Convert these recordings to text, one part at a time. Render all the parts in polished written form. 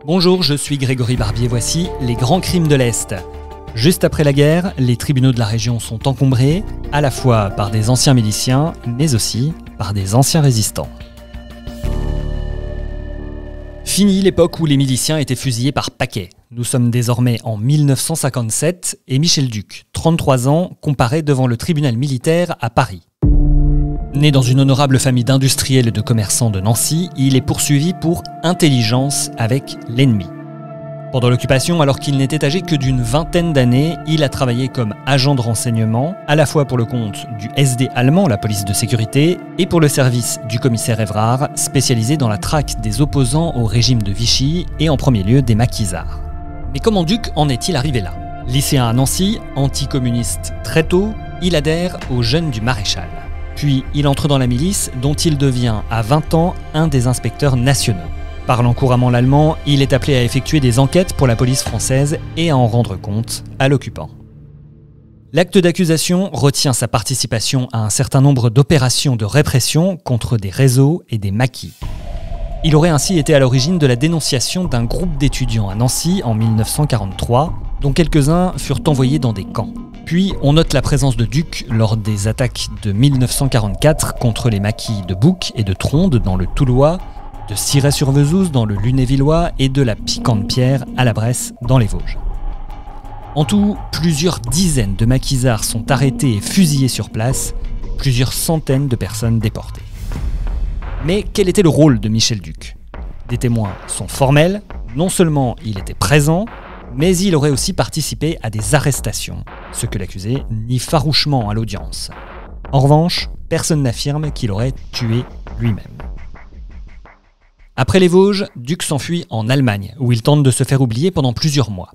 Bonjour, je suis Grégory Barbier, voici les grands crimes de l'Est. Juste après la guerre, les tribunaux de la région sont encombrés, à la fois par des anciens miliciens, mais aussi par des anciens résistants. Fini l'époque où les miliciens étaient fusillés par paquets. Nous sommes désormais en 1957 et Michel Duc, 33 ans, comparaît devant le tribunal militaire à Paris. Né dans une honorable famille d'industriels et de commerçants de Nancy, il est poursuivi pour intelligence avec l'ennemi. Pendant l'occupation, alors qu'il n'était âgé que d'une vingtaine d'années, il a travaillé comme agent de renseignement, à la fois pour le compte du SD allemand, la police de sécurité, et pour le service du commissaire Évrard, spécialisé dans la traque des opposants au régime de Vichy et en premier lieu des maquisards. Mais comment Duc en est-il arrivé là? Lycéen à Nancy, anticommuniste très tôt, il adhère aux Jeunes du Maréchal. Puis il entre dans la milice dont il devient à 20 ans un des inspecteurs nationaux. Parlant couramment l'allemand, il est appelé à effectuer des enquêtes pour la police française et à en rendre compte à l'occupant. L'acte d'accusation retient sa participation à un certain nombre d'opérations de répression contre des réseaux et des maquis. Il aurait ainsi été à l'origine de la dénonciation d'un groupe d'étudiants à Nancy en 1943, dont quelques-uns furent envoyés dans des camps. Puis on note la présence de Duc lors des attaques de 1944 contre les maquis de Bouc et de Tronde dans le Toulois, de Cirey-sur-Vesouse dans le Lunévillois et de la Piquante-Pierre à la Bresse dans les Vosges. En tout, plusieurs dizaines de maquisards sont arrêtés et fusillés sur place, plusieurs centaines de personnes déportées. Mais quel était le rôle de Michel Duc? Des témoins sont formels, non seulement il était présent, mais il aurait aussi participé à des arrestations, ce que l'accusé nie farouchement à l'audience. En revanche, personne n'affirme qu'il aurait tué lui-même. Après les Vosges, Duc s'enfuit en Allemagne, où il tente de se faire oublier pendant plusieurs mois.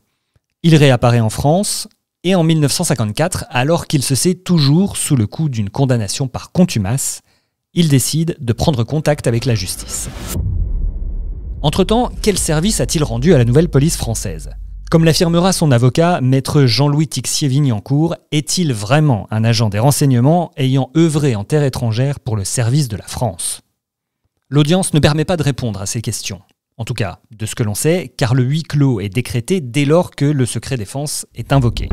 Il réapparaît en France, et en 1954, alors qu'il se sait toujours sous le coup d'une condamnation par contumace, il décide de prendre contact avec la justice. Entre-temps, quel service a-t-il rendu à la nouvelle police française? Comme l'affirmera son avocat, maître Jean-Louis Tixier-Vignancourt, est-il vraiment un agent des renseignements ayant œuvré en terre étrangère pour le service de la France? L'audience ne permet pas de répondre à ces questions. En tout cas, de ce que l'on sait, car le huis clos est décrété dès lors que le secret défense est invoqué.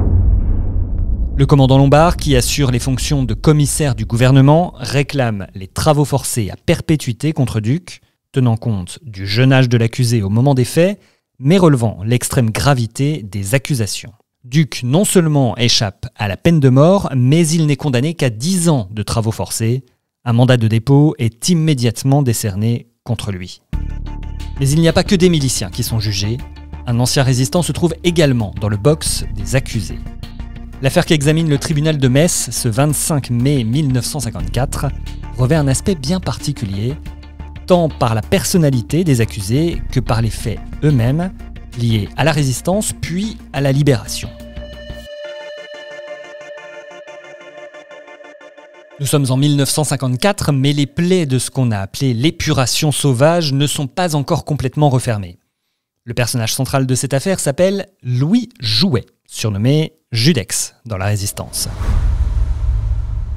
Le commandant Lombard, qui assure les fonctions de commissaire du gouvernement, réclame les travaux forcés à perpétuité contre Duc, tenant compte du jeune âge de l'accusé au moment des faits, mais relevant l'extrême gravité des accusations. Duc non seulement échappe à la peine de mort, mais il n'est condamné qu'à 10 ans de travaux forcés. Un mandat de dépôt est immédiatement décerné contre lui. Mais il n'y a pas que des miliciens qui sont jugés. Un ancien résistant se trouve également dans le box des accusés. L'affaire qu'examine le tribunal de Metz ce 25 mai 1954 revêt un aspect bien particulier, tant par la personnalité des accusés que par les faits eux-mêmes, liés à la résistance puis à la libération. Nous sommes en 1954, mais les plaies de ce qu'on a appelé l'épuration sauvage ne sont pas encore complètement refermées. Le personnage central de cette affaire s'appelle Louis Jouet, surnommé Judex dans la Résistance.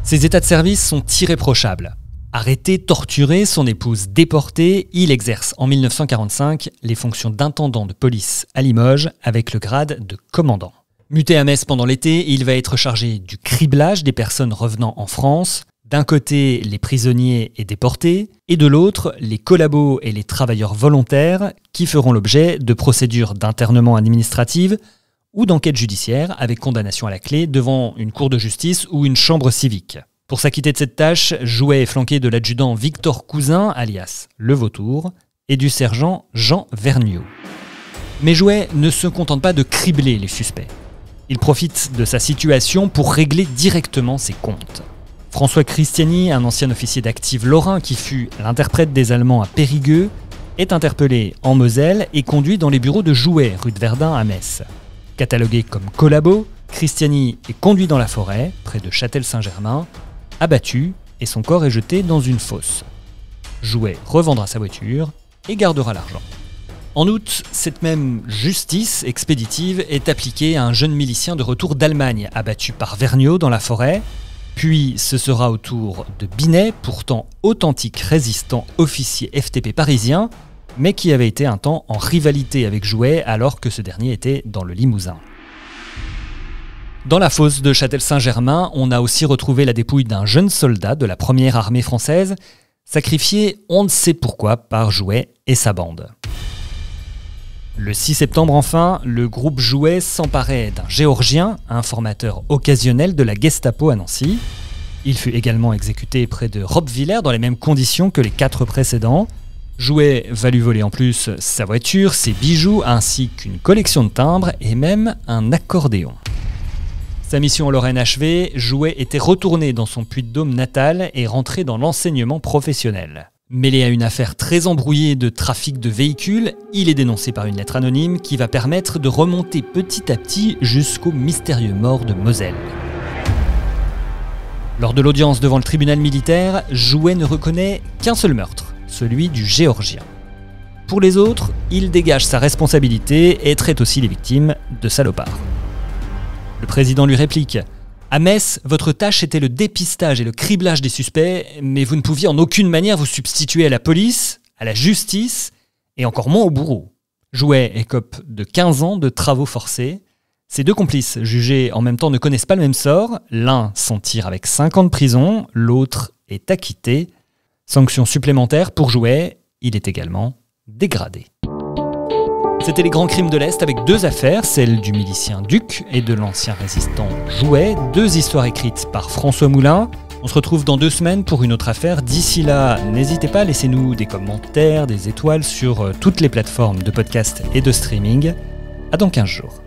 Ses états de service sont irréprochables. Arrêté, torturé, son épouse déportée, il exerce en 1945 les fonctions d'intendant de police à Limoges avec le grade de commandant. Muté à Metz pendant l'été, il va être chargé du criblage des personnes revenant en France, d'un côté les prisonniers et déportés, et de l'autre les collabos et les travailleurs volontaires qui feront l'objet de procédures d'internement administrative ou d'enquêtes judiciaires avec condamnation à la clé devant une cour de justice ou une chambre civique. Pour s'acquitter de cette tâche, Jouet est flanqué de l'adjudant Victor Cousin, alias Le Vautour, et du sergent Jean Vergniaud. Mais Jouet ne se contente pas de cribler les suspects. Il profite de sa situation pour régler directement ses comptes. François Christiani, un ancien officier d'active lorrain qui fut l'interprète des Allemands à Périgueux, est interpellé en Moselle et conduit dans les bureaux de Jouet, rue de Verdun à Metz. Catalogué comme collabo, Christiani est conduit dans la forêt, près de Châtel-Saint-Germain, abattu et son corps est jeté dans une fosse. Jouet revendra sa voiture et gardera l'argent. En août, cette même justice expéditive est appliquée à un jeune milicien de retour d'Allemagne, abattu par Vergniaud dans la forêt, Puis ce sera au tour de Binet, pourtant authentique résistant officier FTP parisien, mais qui avait été un temps en rivalité avec Jouet alors que ce dernier était dans le Limousin. Dans la fosse de Châtel-Saint-Germain, on a aussi retrouvé la dépouille d'un jeune soldat de la première armée française, sacrifié on ne sait pourquoi par Jouet et sa bande. Le 6 septembre enfin, le groupe Jouet s'emparait d'un Géorgien, un formateur occasionnel de la Gestapo à Nancy. Il fut également exécuté près de Roppwiller dans les mêmes conditions que les 4 précédents. Jouet va lui voler en plus sa voiture, ses bijoux, ainsi qu'une collection de timbres et même un accordéon. Sa mission en Lorraine achevée, Jouet était retourné dans son Puy-de-Dôme natal et rentré dans l'enseignement professionnel. Mêlé à une affaire très embrouillée de trafic de véhicules, il est dénoncé par une lettre anonyme qui va permettre de remonter petit à petit jusqu'au mystérieux mort de Moselle. Lors de l'audience devant le tribunal militaire, Jouet ne reconnaît qu'un seul meurtre, celui du Géorgien. Pour les autres, il dégage sa responsabilité et traite aussi les victimes de salopards. Le président lui réplique « À Metz, votre tâche était le dépistage et le criblage des suspects, mais vous ne pouviez en aucune manière vous substituer à la police, à la justice et encore moins au bourreau. » Jouet écope de 15 ans de travaux forcés. Ses 2 complices, jugés en même temps, ne connaissent pas le même sort. L'un s'en tire avec 5 ans de prison, l'autre est acquitté. Sanction supplémentaire pour Jouet, il est également dégradé. C'était les grands crimes de l'Est avec 2 affaires, celle du milicien Duc et de l'ancien résistant Jouet, 2 histoires écrites par François Moulin. On se retrouve dans 2 semaines pour une autre affaire. D'ici là, n'hésitez pas, laissez-nous des commentaires, des étoiles sur toutes les plateformes de podcast et de streaming. À dans 15 jours.